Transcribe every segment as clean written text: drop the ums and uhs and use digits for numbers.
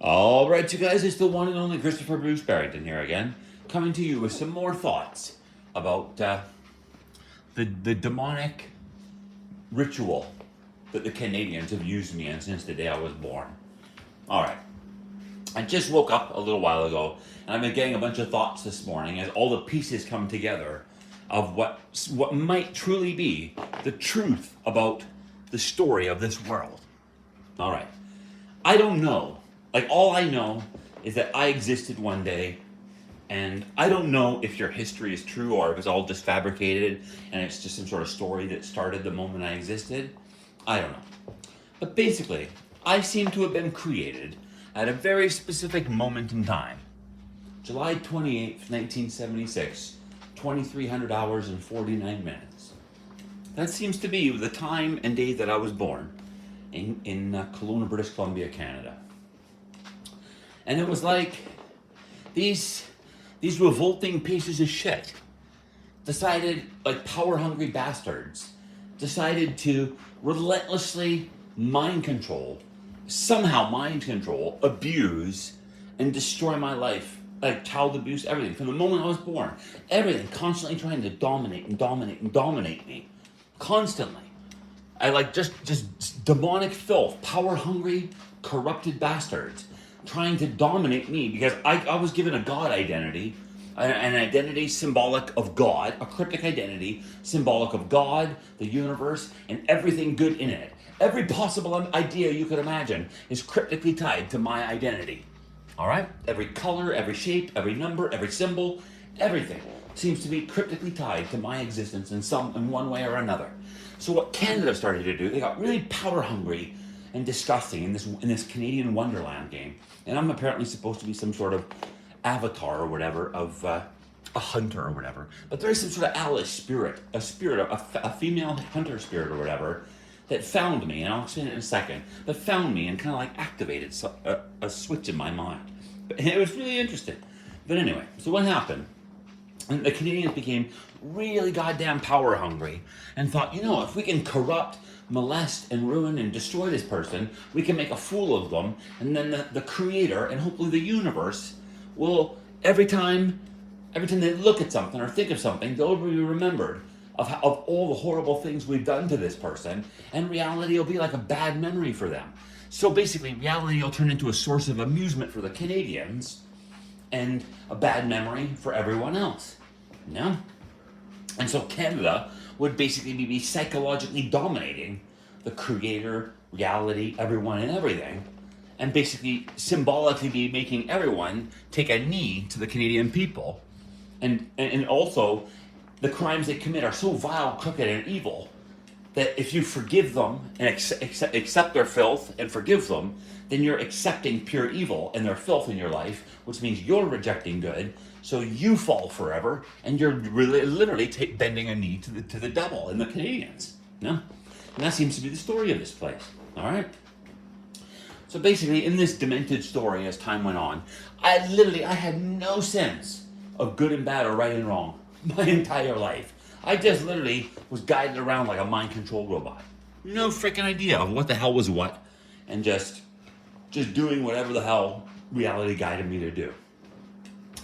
All right, you guys, it's the one and only Christopher Bruce Barrington here again, coming to you with some more thoughts about the demonic ritual that the Canadians have used me in since the day I was born. All right, I just woke up a little while ago, and I've been getting a bunch of thoughts this morning as all the pieces come together of what might truly be the truth about the story of this world. All right, I don't know. Like, all I know is that I existed one day, and I don't know if your history is true or if it's all just fabricated and it's just some sort of story that started the moment I existed. I don't know. But basically, I seem to have been created at a very specific moment in time. July 28th, 1976, 2300 hours and 49 minutes. That seems to be the time and date that I was born in Kelowna, British Columbia, Canada. And it was like these revolting pieces of shit decided, like power-hungry bastards, decided to relentlessly somehow mind control, abuse, and destroy my life. Like child abuse, everything. From the moment I was born. Everything. Constantly trying to dominate me. Constantly. I like just demonic filth, power-hungry, corrupted bastards trying to dominate me because I was given a God identity, an identity symbolic of God, a cryptic identity symbolic of God, the universe, and everything good in it. Every possible idea you could imagine is cryptically tied to my identity. All right? Every color, every shape, every number, every symbol, everything seems to be cryptically tied to my existence in one way or another. So what Canada started to do, they got really power hungry and disgusting in this Canadian Wonderland game. And I'm apparently supposed to be some sort of avatar or whatever of a hunter or whatever. But there is some sort of Alice spirit, a female hunter spirit or whatever that found me, and I'll explain it in a second, that found me and kind of like activated a switch in my mind. And it was really interesting. But anyway, so what happened? And the Canadians became really goddamn power hungry and thought, if we can corrupt, molest, and ruin and destroy this person, we can make a fool of them, and then the creator and hopefully the universe will, every time they look at something or think of something, they'll be remembered of all the horrible things we've done to this person, and reality will be like a bad memory for them. So basically, reality will turn into a source of amusement for the Canadians and a bad memory for everyone else. And so Canada would basically be psychologically dominating the creator, reality, everyone and everything, and basically symbolically be making everyone take a knee to the Canadian people. And also, the crimes they commit are so vile, crooked, and evil that if you forgive them and accept their filth and forgive them, then you're accepting pure evil and their filth in your life, which means you're rejecting good, so you fall forever, and you're literally bending a knee to the devil and the Canadians. And that seems to be the story of this place. All right? So basically, in this demented story, as time went on, I had no sense of good and bad or right and wrong my entire life. I just literally was guided around like a mind control robot. No freaking idea of what the hell was what, and just doing whatever the hell reality guided me to do.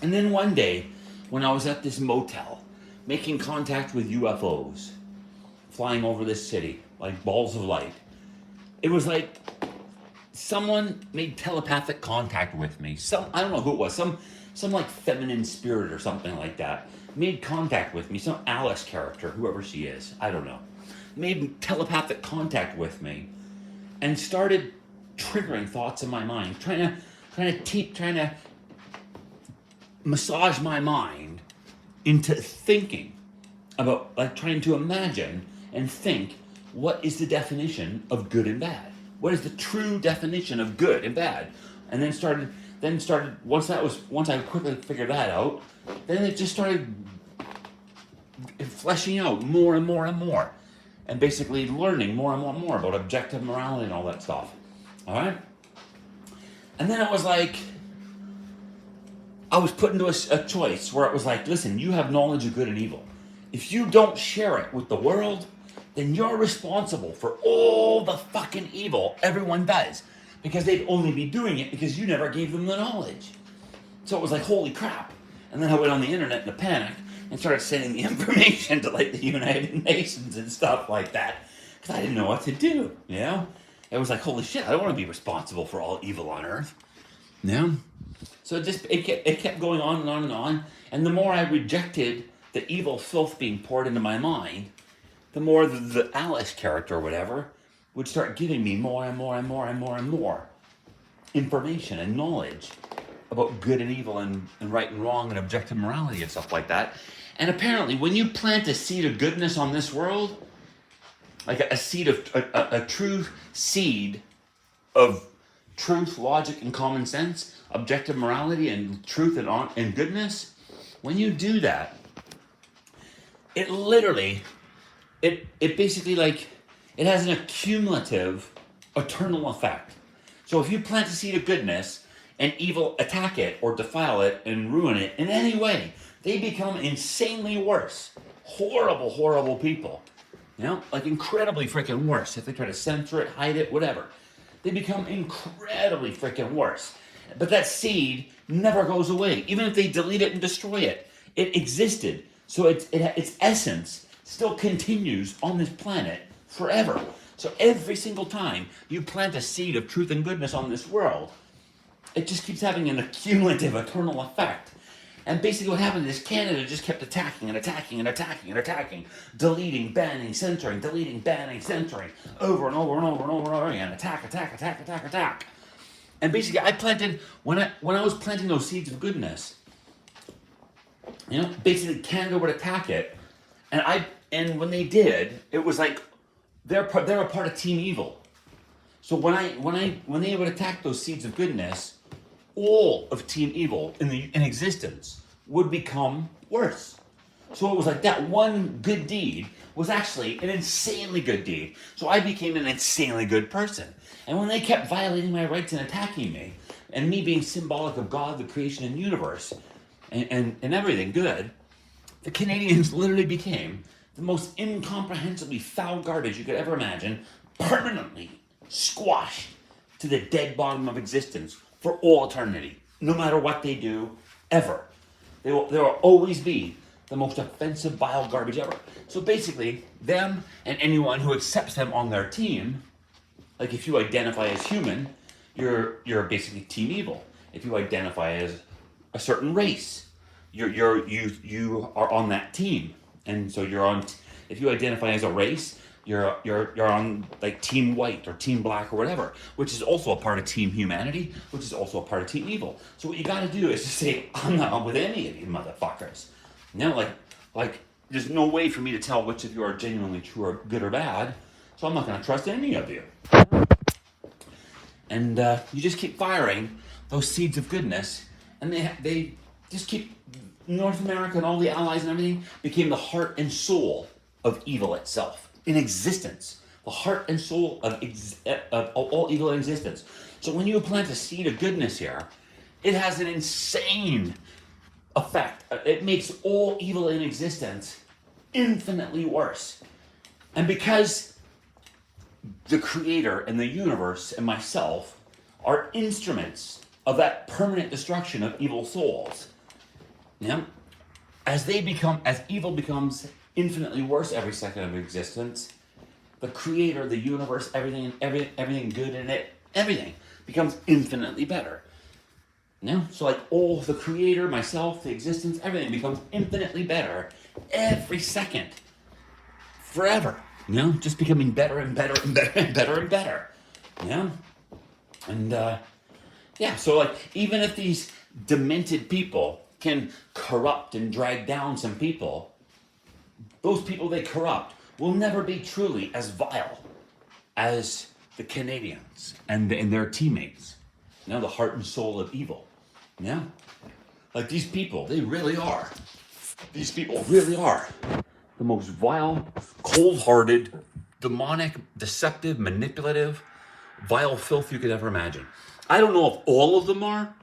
And then one day, when I was at this motel, making contact with UFOs, flying over this city like balls of light, it was like someone made telepathic contact with me. I don't know who it was, some like feminine spirit or something like that, made contact with me, some Alice character, whoever she is, I don't know, made telepathic contact with me and started triggering thoughts in my mind, trying to massage my mind into thinking about, like, trying to imagine and think, what is the definition of good and bad? What is the true definition of good and bad? And then started once I quickly figured that out, then it just started fleshing out more and more and more, and basically learning more and more about objective morality and all that stuff. All right? And then it was like I was put into a choice where it was like, listen, you have knowledge of good and evil. If you don't share it with the world, then you're responsible for all the fucking evil everyone does. because they'd only be doing it because you never gave them the knowledge. So it was like, holy crap. And then I went on the internet in a panic and started sending the information to like the United Nations and stuff like that, because I didn't know what to do, you know? It was like, holy shit, I don't want to be responsible for all evil on Earth. Yeah. So it kept going on and on and on. And the more I rejected the evil filth being poured into my mind, the more the Alice character or whatever would start giving me more and more and more and more and more information and knowledge about good and evil and right and wrong and objective morality and stuff like that. And apparently, when you plant a seed of goodness on this world, like a seed of a true seed of truth, logic, and common sense, objective morality, and truth and goodness, when you do that, it literally, it basically like, it has an accumulative, eternal effect. So if you plant a seed of goodness and evil attack it or defile it and ruin it in any way, they become insanely worse. Horrible, horrible people. You know, like incredibly freaking worse. If they try to censor it, hide it, whatever. They become incredibly freaking worse. But that seed never goes away. Even if they delete it and destroy it, it existed. So its essence still continues on this planet forever. So every single time you plant a seed of truth and goodness on this world, it just keeps having an accumulative, eternal effect. And basically what happened is Canada just kept attacking and attacking and attacking and attacking, deleting, banning, censoring, deleting, banning, censoring, over and over and over and over and over again, attack, attack, attack, attack, attack. And basically I planted, when I was planting those seeds of goodness, you know, basically Canada would attack it, and when they did, it was like they're a part of Team Evil. So when they would attack those seeds of goodness, all of Team Evil in existence would become worse. So it was like that one good deed was actually an insanely good deed. So I became an insanely good person. And when they kept violating my rights and attacking me, and me being symbolic of God, the creation and universe, and everything good, the Canadians literally became the most incomprehensibly foul garbage you could ever imagine, permanently squashed to the dead bottom of existence for all eternity, no matter what they do, ever. There will always be the most offensive, vile garbage ever. So basically, them and anyone who accepts them on their team, like if you identify as human, you're basically Team Evil. If you identify as a certain race, you are on that team, and so you're on. If you identify as a race, you're on like Team White or Team Black or whatever, which is also a part of Team Humanity, which is also a part of Team Evil. So what you got to do is just say, I'm not with any of you motherfuckers. You know, like there's no way for me to tell which of you are genuinely true or good or bad. So I'm not going to trust any of you. And you just keep firing those seeds of goodness, and they just keep. North America and all the allies and everything became the heart and soul of evil itself in existence. The heart and soul of all evil in existence. So when you plant a seed of goodness here, it has an insane effect. It makes all evil in existence infinitely worse. And because the Creator and the universe and myself are instruments of that permanent destruction of evil souls, yeah, as evil becomes infinitely worse every second of existence, the Creator, the universe, everything good in it, everything becomes infinitely better. You know? So like all the Creator, myself, the existence, everything becomes infinitely better every second, forever. You know, just becoming better and better and better and better and better. You know, and yeah. So like even if these demented people can corrupt and drag down some people, those people they corrupt will never be truly as vile as the Canadians and their teammates. You know, the heart and soul of evil. Yeah? Like these people, they really are. These people really are the most vile, cold-hearted, demonic, deceptive, manipulative, vile filth you could ever imagine. I don't know if all of them are.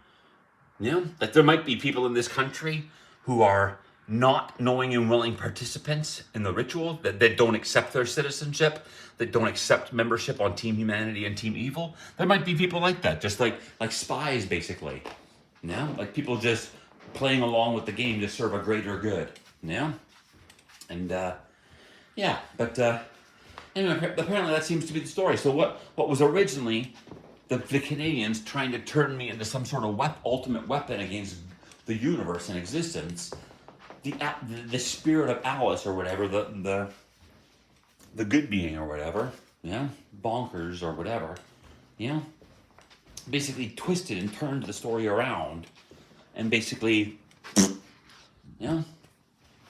You know, that there might be people in this country who are not knowing and willing participants in the ritual that don't accept their citizenship, that don't accept membership on Team Humanity and Team Evil. There might be people like that, just like spies, basically. Yeah, like people just playing along with the game to serve a greater good. Yeah, and yeah, but anyway, apparently that seems to be the story. So what was originally the Canadians trying to turn me into some sort of ultimate weapon against the universe and existence, the spirit of Alice or whatever, the good being or whatever, yeah, bonkers or whatever, yeah, basically twisted and turned the story around, and basically, yeah,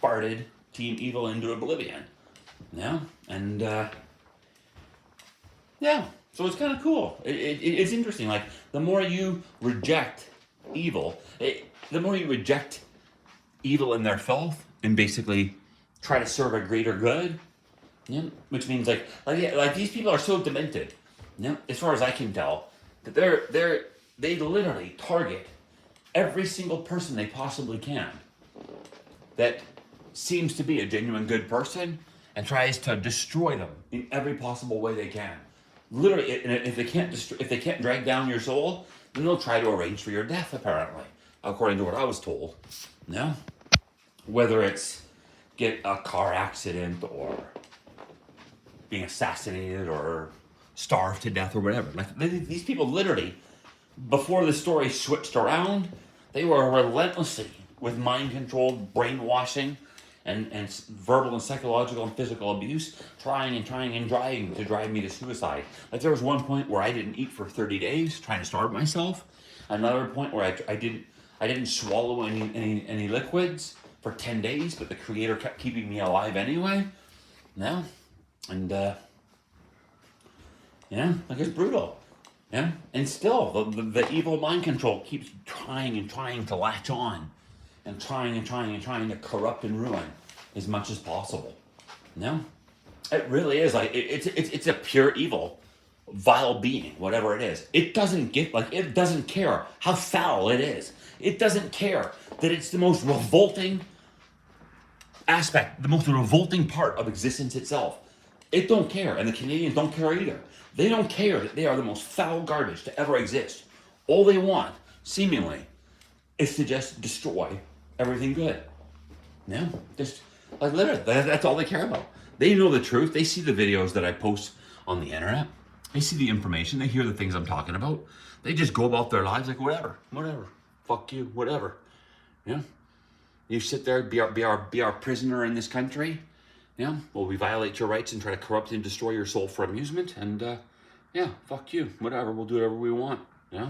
farted Team Evil into oblivion, yeah, and yeah, so it's kind of cool. It's interesting. Like the more you reject evil, the more you reject evil in their filth and basically try to serve a greater good. Yeah, which means like these people are so demented. Yeah, as far as I can tell, that they literally target every single person they possibly can that seems to be a genuine good person and tries to destroy them in every possible way they can. Literally, and if they can't drag down your soul, then they'll try to arrange for your death. Apparently, according to what I was told. Yeah, whether it's get a car accident or being assassinated or starved to death or whatever. Like these people literally, before the story switched around, they were relentlessly with mind-controlled brainwashing and verbal and psychological and physical abuse, trying and trying to drive me to suicide. Like there was one point where I didn't eat for 30 days, trying to starve myself. Another point where I didn't swallow any liquids for 10 days, but the creator kept keeping me alive anyway. No. And yeah, like it's brutal. Yeah, and still the evil mind control keeps trying to latch on, and trying to corrupt and ruin as much as possible. No, it really is like it's a pure evil, vile being, whatever it is. It doesn't care how foul it is. It doesn't care that it's the most revolting aspect, the most revolting part of existence itself. It don't care, and the Canadians don't care either. They don't care that they are the most foul garbage to ever exist. All they want, seemingly, is to just destroy everything good. Yeah, just like literally, that's all they care about. They know the truth. They see the videos that I post on the internet. They see the information. They hear the things I'm talking about. They just go about their lives like whatever, fuck you, whatever. Yeah, you sit there, be our prisoner in this country. Yeah, well, we violate your rights and try to corrupt and destroy your soul for amusement, and yeah, fuck you, whatever. We'll do whatever we want. Yeah,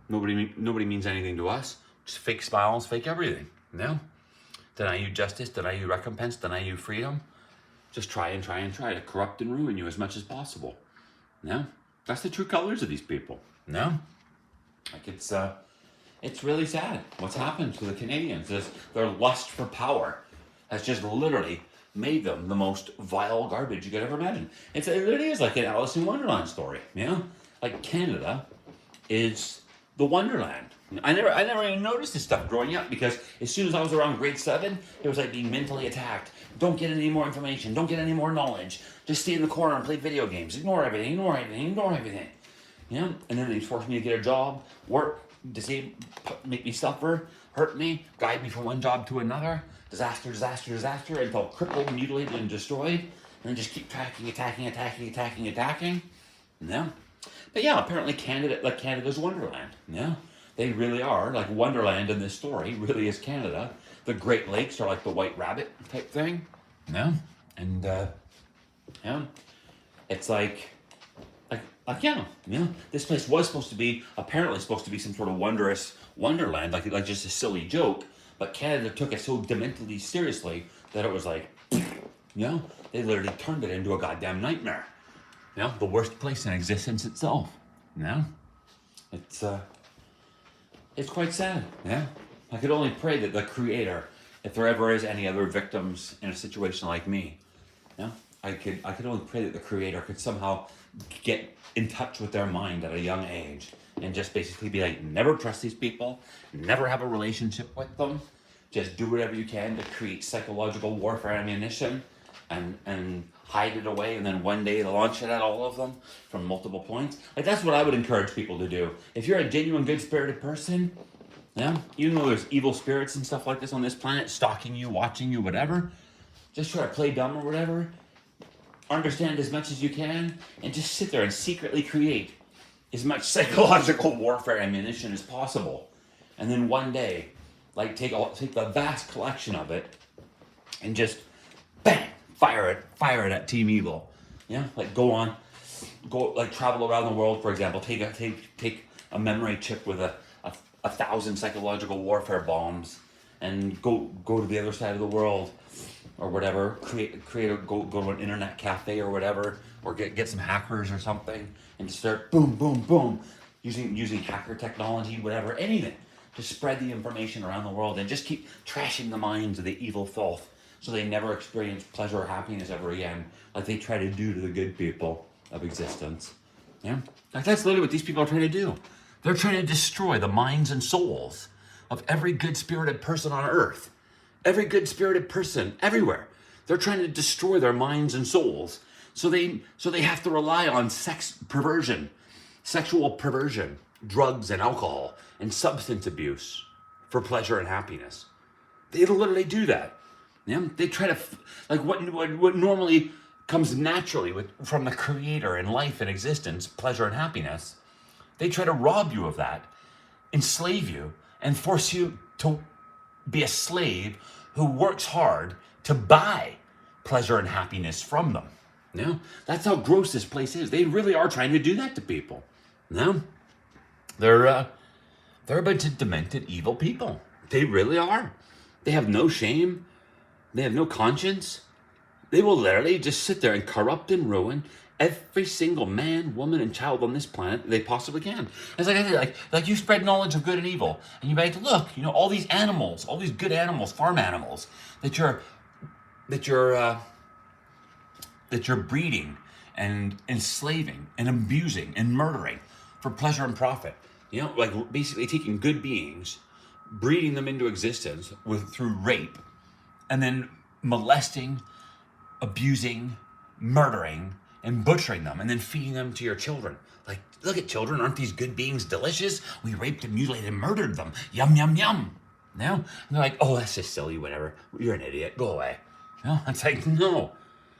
nobody means anything to us. Just fake smiles, fake everything. Yeah, deny you justice, deny you recompense, deny you freedom. Just try to corrupt and ruin you as much as possible. Yeah, that's the true colors of these people. Yeah, like it's really sad what's happened to the Canadians. Their lust for power has just literally made them the most vile garbage you could ever imagine. It literally is like an Alice in Wonderland story, you know? Like Canada is the Wonderland. I never even noticed this stuff growing up because as soon as I was around grade 7, it was like being mentally attacked. Don't get any more information. Don't get any more knowledge. Just stay in the corner and play video games. Ignore everything. You know? And then they forced me to get a job, work, make me suffer, hurt me, guide me from one job to another. Disaster until crippled, mutilated, and destroyed, and then just keep attacking. Yeah, but yeah, apparently Canada's Wonderland. Yeah, they really are like Wonderland in this story. Really is Canada. The Great Lakes are like the White Rabbit type thing. Yeah, and yeah, it's like yeah, this place was supposed to be some sort of wondrous Wonderland, like just a silly joke. But Canada took it so dementedly seriously that it was like, they literally turned it into a goddamn nightmare. The worst place in existence itself. It's quite sad. Yeah, I could only pray that the Creator, if there ever is any other victims in a situation like me, I could only pray that the Creator could somehow get in touch with their mind at a young age and just basically be like, never trust these people, never have a relationship with them, just do whatever you can to create psychological warfare ammunition and hide it away, and then one day launch it at all of them from multiple points. Like, that's what I would encourage people to do. If you're a genuine good-spirited person, yeah, even though there's evil spirits and stuff like this on this planet, stalking you, watching you, whatever, just try to play dumb or whatever, understand as much as you can, and just sit there and secretly create as much psychological warfare ammunition as possible. And then one day, like, take the vast collection of it and just bang, fire it at Team Evil. Yeah, like go like travel around the world, for example. Take a memory chip with a 1,000 psychological warfare bombs, and go to the other side of the world, or whatever. Go to an internet cafe or whatever, or get some hackers or something, and just start boom, boom, boom, using hacker technology, whatever, anything, to spread the information around the world and just keep trashing the minds of the evil filth, so they never experience pleasure or happiness ever again, like they try to do to the good people of existence. Yeah, like that's literally what these people are trying to do. They're trying to destroy the minds and souls of every good-spirited person on earth. Every good-spirited person everywhere. They're trying to destroy their minds and souls. So they have to rely on sexual perversion, drugs and alcohol, and substance abuse for pleasure and happiness. They literally do that. Yeah? They try to, like, what normally comes naturally from the Creator in life and existence, pleasure and happiness. They try to rob you of that, enslave you, and force you to be a slave who works hard to buy pleasure and happiness from them. No, that's how gross this place is. They really are trying to do that to people. No, they're a bunch of demented, evil people. They really are. They have no shame. They have no conscience. They will literally just sit there and corrupt and ruin every single man, woman, and child on this planet they possibly can. It's like I said, like you spread knowledge of good and evil, and you make look, all these animals, all these good animals, farm animals that you're breeding and enslaving and abusing and murdering for pleasure and profit. Like basically taking good beings, breeding them into existence through rape, and then molesting, abusing, murdering, and butchering them, and then feeding them to your children. Like, look at children, aren't these good beings delicious? We raped and mutilated and murdered them. Yum, yum, yum. And they're like, oh, that's just silly, whatever. You're an idiot. Go away. It's like, no.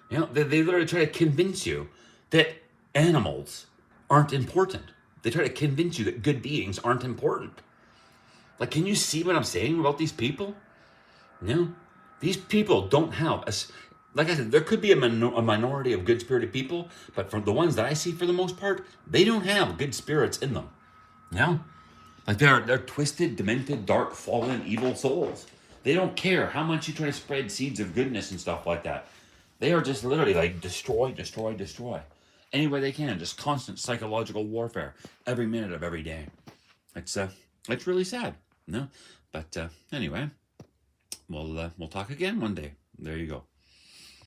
They literally try to convince you that animals aren't important. They try to convince you that good beings aren't important. Like, can you see what I'm saying about these people? These people don't have like I said, there could be a minority of good-spirited people, but from the ones that I see, for the most part, they don't have good spirits in them. Like they're twisted, demented, dark, fallen, evil souls. They don't care how much you try to spread seeds of goodness and stuff like that. They are just literally like destroy, destroy, destroy. Any way they can, just constant psychological warfare every minute of every day. It's really sad. But anyway, we'll talk again one day. There you go.